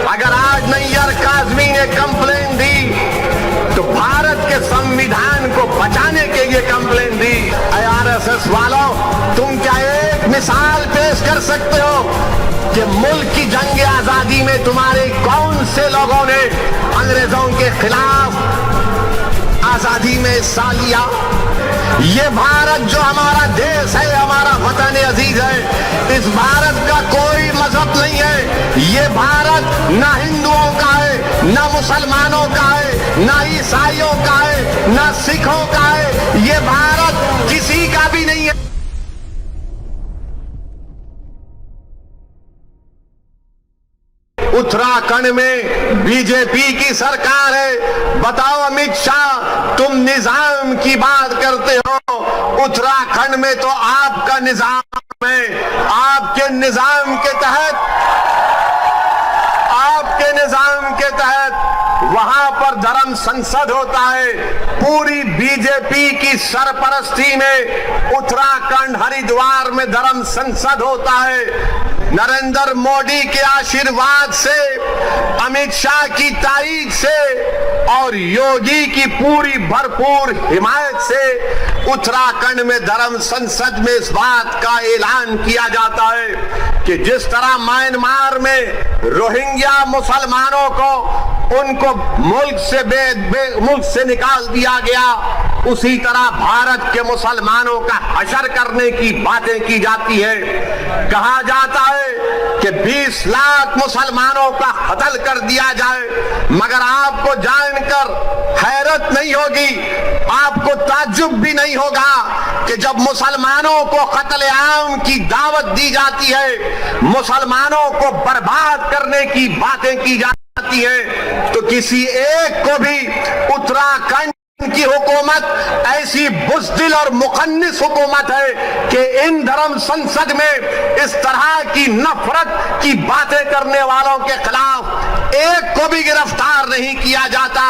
अगर आज नैयर काज़मी ने कंप्लेन दी तो भारत के संविधान को बचाने के लिए कंप्लेन दी। आरएसएस वालों, तुम क्या एक मिसाल पेश कर सकते हो कि मुल्क की जंग आजादी में तुम्हारे कौन से लोगों ने अंग्रेजों के खिलाफ आजादी में हिस्सा लिया? ये भारत जो हमारा देश है, हमारा वतन अजीज है, इस भारत का कोई मजहब नहीं है। ये भारत ना हिंदुओं का है, ना मुसलमानों का है, ना ईसाइयों का है, ना सिखों का है। ये भारत किसी का भी नहीं है। उत्तराखंड में बीजेपी की सरकार है। बताओ अमित शाह, तुम निजाम की बात करते हो, उत्तराखंड में तो आपका निजाम है। आपके निजाम के तहत वहां पर धर्म संसद होता है। पूरी बीजेपी की सरपरस्ती में उत्तराखंड हरिद्वार में धर्म संसद होता है। नरेंद्र मोदी के आशीर्वाद से, अमित शाह की तारीख से और योगी की पूरी भरपूर हिमायत से उत्तराखंड में धर्म संसद में इस बात का ऐलान किया जाता है कि जिस तरह म्यांमार में रोहिंग्या मुसलमानों को उनको मुल्क से निकाल दिया गया, उसी तरह भारत के मुसलमानों का हशर करने की बातें की जाती है। कहा जाता है कि 20 लाख मुसलमानों का कत्ल कर दिया जाए, मगर आपको जानकर हैरत नहीं होगी, आपको ताज्जुब भी नहीं होगा कि जब मुसलमानों को कत्ले-आम की दावत दी जाती है, मुसलमानों को बर्बाद करने की बातें की जाती है, तो किसी एक को भी उत्तराखंड की हुकूमत ऐसी बुज़दिल और मुखन्निस हुकूमत है कि इन धर्म संसद में इस तरह की नफरत की बातें करने वालों के खिलाफ एक को भी गिरफ्तार नहीं किया जाता।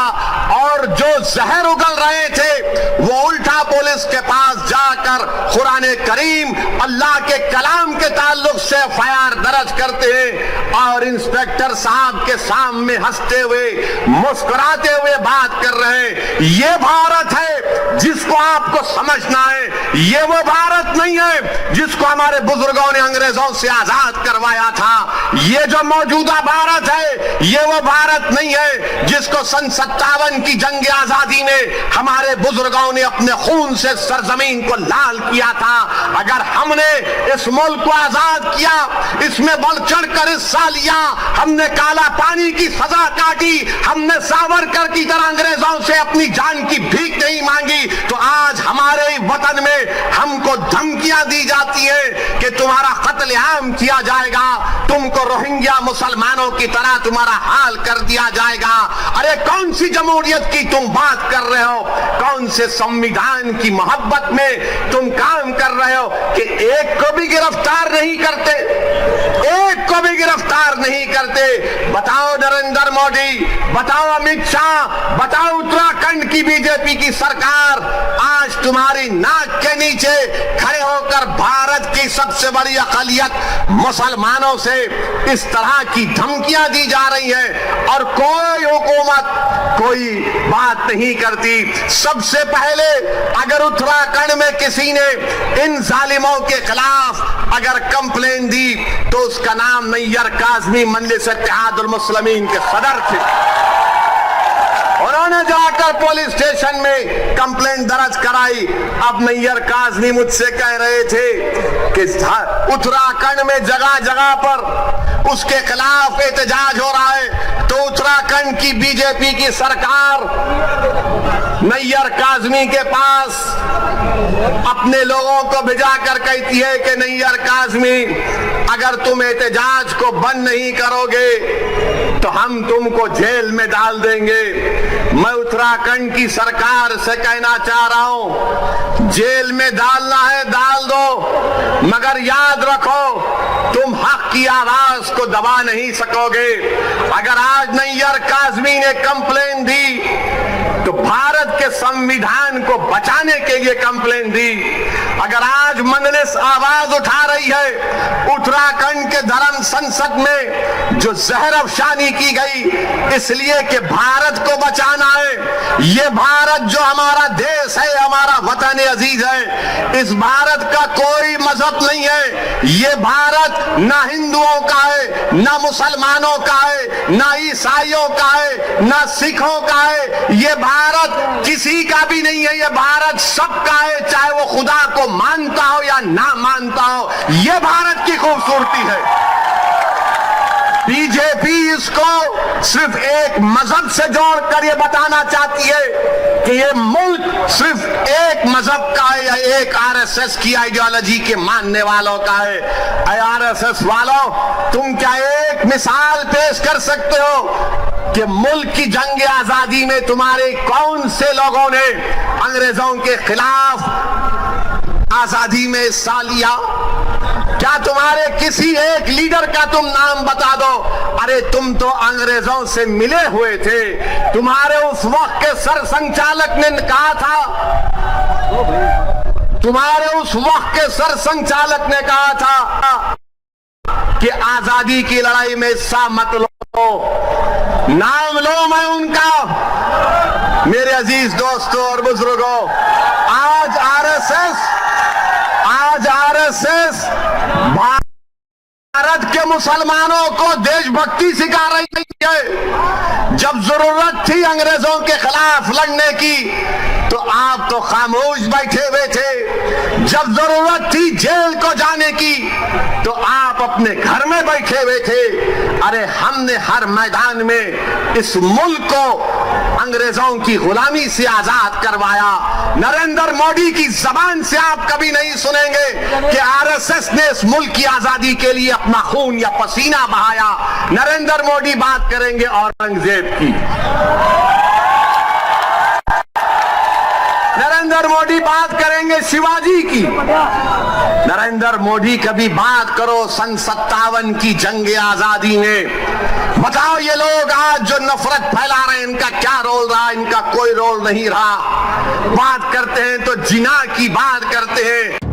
और जो जहर उगल रहे थे वो उल्टा पुलिस के पास जाकर कुरान करीम, अल्लाह के कलाम के ताल्लुक से एफआईआर दर्ज करते हैं और इंस्पेक्टर साहब के सामने हंसते हुए, मुस्कुराते हुए बात कर रहे हैं। ये भारत है जिसको आपको समझना है। ये वो भारत नहीं है जिसको हमारे बुजुर्गों ने अंग्रेजों से आजाद करवाया था। ये जो मौजूदा भारत है, ये वो भारत नहीं है जिसको सन 57 की जंग आजादी में हमारे बुजुर्गों ने अपने खून से सरजमीन को लाल किया था। अगर हमने इस मुल्क को आजाद किया, इसमें बढ़ चढ़कर हिस्सा लिया, हमने काला पानी की सजा काटी, हमने सावरकर की तरह अंग्रेजों से अपनी जान की भीख नहीं मांगी, तो आज हमारे वतन में हमको धमकियां दी जाती है कि तुम्हारा कत्लेआम किया जाएगा, तुमको रोहिंग्या मुसलमानों की तरह तुम्हारा हाल कर दिया जाएगा। अरे कौन सी जमहूरियत की तुम बात कर रहे हो? कौन से संविधान की मोहब्बत में तुम काम कर रहे हो कि एक को भी गिरफ्तार नहीं करते? एक को भी गिरफ्तार नहीं करते। बताओ नरेंद्र मोदी, बताओ अमित शाह, बताओ उत्तराखंड की बीजेपी की सरकार, आज तुम्हारी नाक के नीचे खड़े होकर भारत की सबसे बड़ी अक़लियत मुसलमानों से इस तरह की धमकियां दी जा रही है और कोई हुकूमत कोई बात नहीं करती। सबसे पहले अगर उत्तराखंड में किसी ने इन जालिमों के खिलाफ अगर कंप्लेन दी तो उसका नाम नैयर काज़मी मजलिस इत्तेहादुल मुस्लिमीन के सदर थे। उन्होंने जाकर पुलिस स्टेशन में कंप्लेंट दर्ज कराई। अब नैयर काज़मी मुझसे कह रहे थे कि उत्तराखंड में जगह जगह पर उसके खिलाफ एहतजाज हो रहा है, तो उत्तराखंड की बीजेपी की सरकार नैयर काज़मी के पास अपने लोगों को भिजाकर कहती है कि नैयर काज़मी, अगर तुम एहतजाज को बंद नहीं करोगे तो हम तुमको जेल में डाल देंगे। मैं उत्तराखंड की सरकार से कहना चाह रहा हूं, जेल में डालना है डाल दो, मगर याद रखो तुम हक की आवाज को दबा नहीं सकोगे। अगर आज नैयर काज़मी ने कंप्लेन दी तो भारत के संविधान को बचाने के लिए कंप्लेन दी। अगर आज मजलिस आवाज उठा रही है उत्तराखंड के धर्म संसद में जो जहर अफशानी की गई इसलिए कि भारत को बचाना है, ये भारत जो हमारा देश है, हमारा वतन अजीज है, इस भारत का कोई मजहब नहीं है। ये भारत ना हिंदुओं का है, ना मुसलमानों का है, ना ईसाइयों का है, ना सिखों का है। ये भारत किसी का भी नहीं है, ये भारत सबका है, चाहे वो खुदा को मानता हो या ना मानता हो। ये भारत की खूबसूरती है। बीजेपी इसको सिर्फ एक मजहब से जोड़कर ये बताना चाहती है कि ये मुल्क सिर्फ एक मजहब का है या एक आरएसएस की आइडियोलॉजी के मानने वालों का है। आरएसएस वालों, तुम क्या एक मिसाल पेश कर सकते हो कि मुल्क की जंग आजादी में तुम्हारे कौन से लोगों ने अंग्रेजों के खिलाफ आजादी में हिस्सा लिया? क्या तुम्हारे किसी एक लीडर का तुम नाम बता दो? अरे तुम तो अंग्रेजों से मिले हुए थे। तुम्हारे उस वक्त के सर संचालक ने कहा था, तुम्हारे उस वक्त के सर संचालक ने कहा था कि आजादी की लड़ाई में हिस्सा मत लो। नाम लो मैं उनका। मेरे अजीज दोस्तों और बुजुर्गों, आज आरएसएस भारत के मुसलमानों को देशभक्ति सिखा रही है। जब जरूरत थी अंग्रेजों के खिलाफ लड़ने की तो आप तो खामोश बैठे हुए थे। जब जरूरत थी जेल को जाने की तो आप अपने घर में बैठे हुए थे। अरे हमने हर मैदान में इस मुल्क को अंग्रेजों की गुलामी से आजाद करवाया। नरेंद्र मोदी की जबान से आप कभी नहीं सुनेंगे कि आरएसएस ने इस मुल्क की आजादी के लिए अपना खून या पसीना बहाया। नरेंद्र मोदी बात करेंगे औरंगजेब की, नरेंद्र मोदी बात करेंगे शिवाजी की। नरेंद्र मोदी कभी बात करो सन 57 की जंग आजादी में। बताओ ये लोग आज जो नफरत फैला रहे हैं इनका क्या रोल रहा? इनका कोई रोल नहीं रहा। बात करते हैं तो जिना की बात करते हैं।